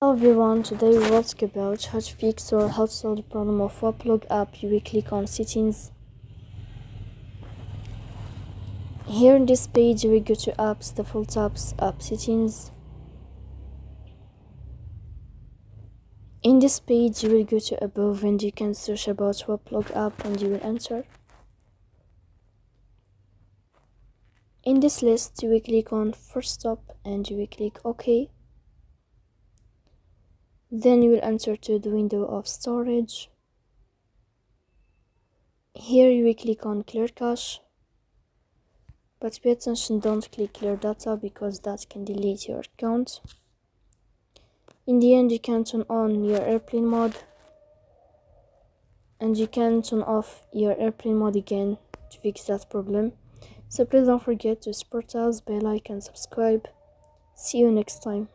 Hello everyone, today we will talk about how to fix or how to solve the problem of Waplog app. You will click on settings. Here in this page you will go to apps, default apps, app settings. In this page you will go to above and you can search about Waplog app and you will enter. In this list you will click on first stop and you will click OK. Then you will enter to the window of storage. Here you will click on clear cache, but pay attention, don't click clear data because that can delete your account. In the end you can turn on your airplane mode and you can turn off your airplane mode again to fix that problem. So please don't forget to support us by like and subscribe. See you next time.